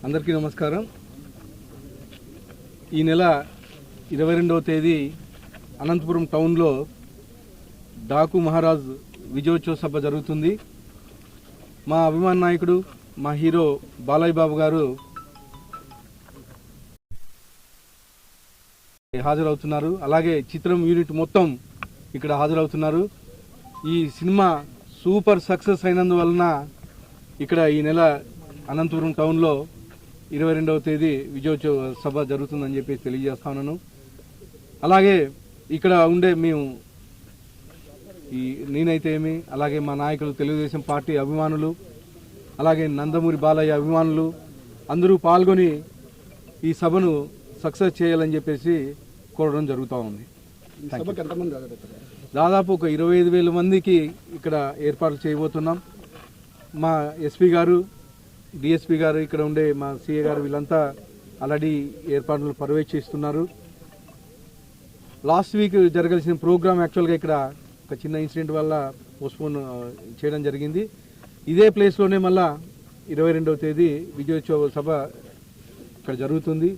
అందరికీ నమస్కారం. ఈ నెల 22వ తేదీ అనంతపురం టౌన్లో డాకు మహారాజ్ విజయోత్సవ సభ జరుగుతుంది. మా అభిమాన నాయకుడు మా హీరో బాలయ్య బాబు గారు హాజరవుతున్నారు. అలాగే చిత్రం యూనిట్ మొత్తం ఇక్కడ హాజరవుతున్నారు. ఈ సినిమా సూపర్ సక్సెస్ అయినందువలన ఇక్కడ ఈ నెల అనంతపురం టౌన్లో 22వ తేదీ విజయోత్సవ సభ జరుగుతుందని చెప్పి తెలియజేస్తా ఉన్నాను. అలాగే ఇక్కడ ఉండే మేము నేనైతే ఏమి, అలాగే మా నాయకులు, తెలుగుదేశం పార్టీ అభిమానులు, అలాగే నందమూరి బాలయ్య అభిమానులు అందరూ పాల్గొని ఈ సభను సక్సెస్ చేయాలని చెప్పేసి కోరడం జరుగుతూ ఉంది. దాదాపు ఒక 25,000 మందికి ఇక్కడ ఏర్పాట్లు చేయబోతున్నాం. మా ఎస్పీ గారు, డిఎస్పీ గారు, ఇక్కడ ఉండే మా సిఏ గారు వీళ్ళంతా ఆల్రెడీ ఏర్పాట్లు పర్యవేక్షిస్తున్నారు. లాస్ట్ వీక్ జరగాల్సిన ప్రోగ్రామ్ యాక్చువల్గా ఇక్కడ ఒక చిన్న ఇన్సిడెంట్ వల్ల పోస్ట్పోన్ చేయడం జరిగింది. ఇదే ప్లేస్లోనే మళ్ళా 22వ తేదీ విజయోత్సవ సభ ఇక్కడ జరుగుతుంది.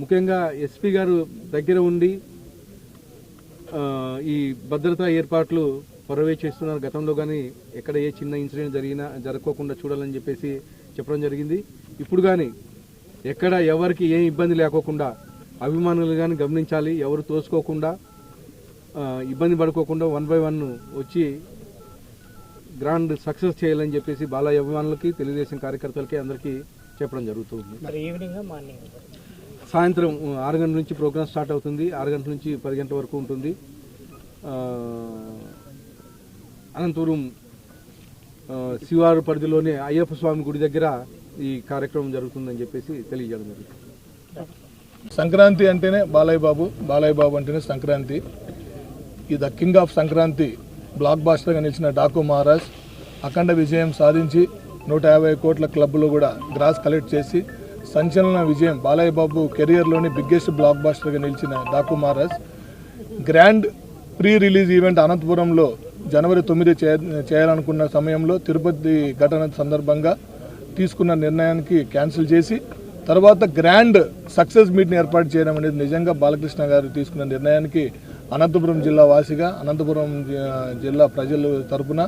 ముఖ్యంగా ఎస్పీ గారు దగ్గర ఉండి ఈ భద్రతా ఏర్పాట్లు పర్యవేక్షిస్తున్నారు. గతంలో కానీ ఎక్కడ ఏ చిన్న ఇన్సిడెంట్ జరగకుండా చూడాలని చెప్పేసి చెప్పడం జరిగింది. ఇప్పుడు కానీ ఎక్కడ ఎవరికి ఏ ఇబ్బంది లేకోకుండా అభిమానులు కానీ గమనించాలి. ఎవరు తోసుకోకుండా ఇబ్బంది పడుకోకుండా 1 by 1 వచ్చి గ్రాండ్ సక్సెస్ చేయాలని చెప్పేసి బాలయ్య అభిమానులకి, తెలుగుదేశం కార్యకర్తలకి అందరికీ చెప్పడం జరుగుతుంది. సాయంత్రం 6 గంటల నుంచి ప్రోగ్రామ్ స్టార్ట్ అవుతుంది. 6 గంటల నుంచి 10 గంటల వరకు ఉంటుంది. అనంతపురం శివారు పరిధిలోనే అయ్యప్ప స్వామి గుడి దగ్గర ఈ కార్యక్రమం జరుగుతుందని చెప్పేసి తెలియజేయడం జరుగుతుంది. సంక్రాంతి అంటేనే బాలయ్య బాబు అంటేనే సంక్రాంతి. ఈ the king of Sankranti block బాస్టర్గా నిలిచిన డాకు మహారాజ్ అఖండ విజయం సాధించి 150 కోట్ల క్లబ్లో కూడా గ్రాస్ కలెక్ట్ చేసి సంచలన విజయం, బాలయ్య బాబు కెరియర్లోని బిగ్గెస్ట్ బ్లాక్ బాస్టర్గా నిలిచిన Daaku Maharaj grand pre release event అనంతపురంలో జనవరి 9 చేయాలనుకున్న సమయంలో తిరుపతి ఘటన సందర్భంగా తీసుకున్న నిర్ణయానికి క్యాన్సిల్ చేసి తర్వాత గ్రాండ్ సక్సెస్ మీట్ని ఏర్పాటు చేయడం అనేది నిజంగా బాలకృష్ణ గారు తీసుకున్న నిర్ణయానికి అనంతపురం జిల్లా వాసిగా, అనంతపురం జిల్లా ప్రజల తరపున,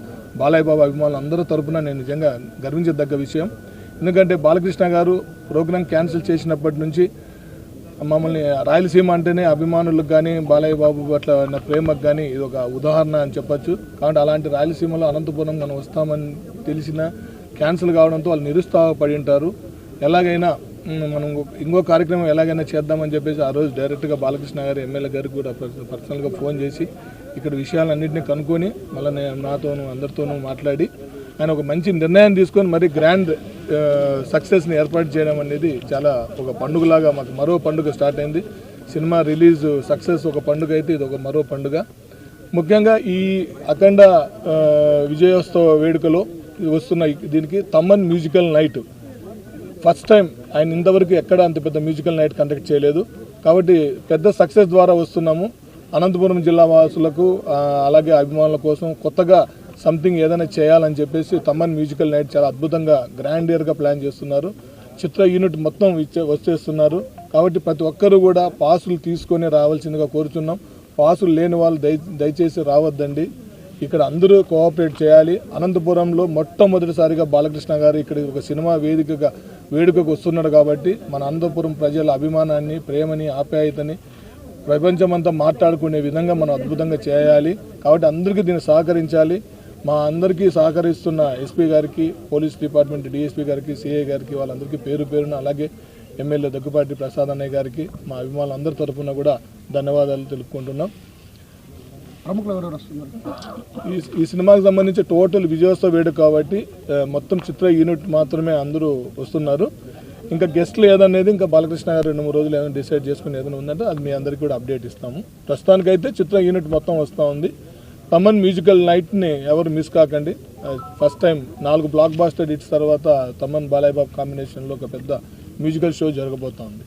బాలయ్య బాబు అభిమానులు అందరూ తరపున నేను నిజంగా గర్వించదగ్గ విషయం. ఎందుకంటే బాలకృష్ణ గారు ప్రోగ్రాం క్యాన్సిల్ చేసినప్పటి నుంచి మమ్మల్ని రాయలసీమ అంటేనే అభిమానులకు కానీ బాలయ్య బాబు పట్ల ఉన్న ప్రేమకు కానీ ఇది ఒక ఉదాహరణ అని చెప్పచ్చు. కాబట్టి అలాంటి రాయలసీమలో అనంతపురం మనం వస్తామని తెలిసిన క్యాన్సిల్ కావడంతో వాళ్ళు నిరుత్సాహపడి ఉంటారు. ఎలాగైనా మనం ఇంకో కార్యక్రమం ఎలాగైనా చేద్దామని చెప్పేసి ఆ రోజు డైరెక్ట్గా బాలకృష్ణ గారు ఎమ్మెల్యే గారికి కూడా పర్సనల్గా ఫోన్ చేసి ఇక్కడ విషయాలన్నింటినీ కనుక్కొని మళ్ళీ నాతోనూ అందరితోనూ మాట్లాడి ఆయన ఒక మంచి నిర్ణయం తీసుకొని మరి గ్రాండ్ సక్సెస్ని ఏర్పాటు చేయడం అనేది చాలా ఒక పండుగలాగా మాకు మరో పండుగ స్టార్ట్ అయింది. సినిమా రిలీజ్ సక్సెస్ ఒక పండుగ అయితే ఇది ఒక మరో పండుగ. ముఖ్యంగా ఈ అఖండ విజయోత్సవ వేడుకలో వస్తున్న దీనికి Thaman musical night first time. ఆయన ఇంతవరకు ఎక్కడ అంత పెద్ద మ్యూజికల్ నైట్ కండక్ట్ చేయలేదు. కాబట్టి పెద్ద సక్సెస్ ద్వారా వస్తున్నాము. అనంతపురం జిల్లా వాసులకు అలాగే అభిమానుల కోసం కొత్తగా సంథింగ్ ఏదైనా చేయాలని చెప్పేసి తమన్ మ్యూజికల్ నైట్ చాలా అద్భుతంగా గ్రాండియర్గా ప్లాన్ చేస్తున్నారు. చిత్ర యూనిట్ మొత్తం వచ్చేస్తున్నారు. కాబట్టి ప్రతి ఒక్కరూ కూడా పాసులు తీసుకొని రావాల్సిందిగా కోరుతున్నాం. పాసులు లేని వాళ్ళు దయచేసి రావద్దండి. ఇక్కడ అందరూ కోఆపరేట్ చేయాలి. అనంతపురంలో మొట్టమొదటిసారిగా బాలకృష్ణ గారు ఇక్కడ ఒక సినిమా వేడుకకు వస్తున్నాడు. కాబట్టి మన అనంతపురం ప్రజల అభిమానాన్ని, ప్రేమని, ఆప్యాయతని ప్రపంచమంతా మాట్లాడుకునే విధంగా మనం అద్భుతంగా చేయాలి. కాబట్టి అందరికీ దీన్ని సహకరించాలి. మా అందరికీ సహకరిస్తున్న ఎస్పీ గారికి, పోలీస్ డిపార్ట్మెంట్ డిఎస్పీ గారికి, సిఐ గారికి, వాళ్ళందరికీ పేరు పేరున, అలాగే ఎమ్మెల్యే దగ్గుపాటి ప్రసాద్ అన్నయ్య గారికి మా అభిమానులు అందరి తరఫున కూడా ధన్యవాదాలు తెలుపుకుంటున్నాం. ప్రముఖులు ఎవరెవరు వస్తున్నారు? ఈ సినిమాకి సంబంధించి టోటల్ విజయోత్సవ వేడుక కాబట్టి మొత్తం చిత్ర యూనిట్ మాత్రమే అందరూ వస్తున్నారు. ఇంకా గెస్ట్లు ఏదనేది ఇంకా బాలకృష్ణ గారు 2-3 రోజులు ఏదైనా డిసైడ్ చేసుకుని ఏదైనా ఉందంటే అది మీ అందరికీ కూడా అప్డేట్ ఇస్తాము. ప్రస్తుతానికైతే చిత్ర యూనిట్ మొత్తం వస్తూ ఉంది. తమన్ మ్యూజికల్ నైట్ని ఎవరు మిస్ కాకండి. First time 4 blockbuster hits తర్వాత తమన్ బాలయ్య బాబు కాంబినేషన్లో ఒక పెద్ద మ్యూజికల్ షో జరగబోతోంది.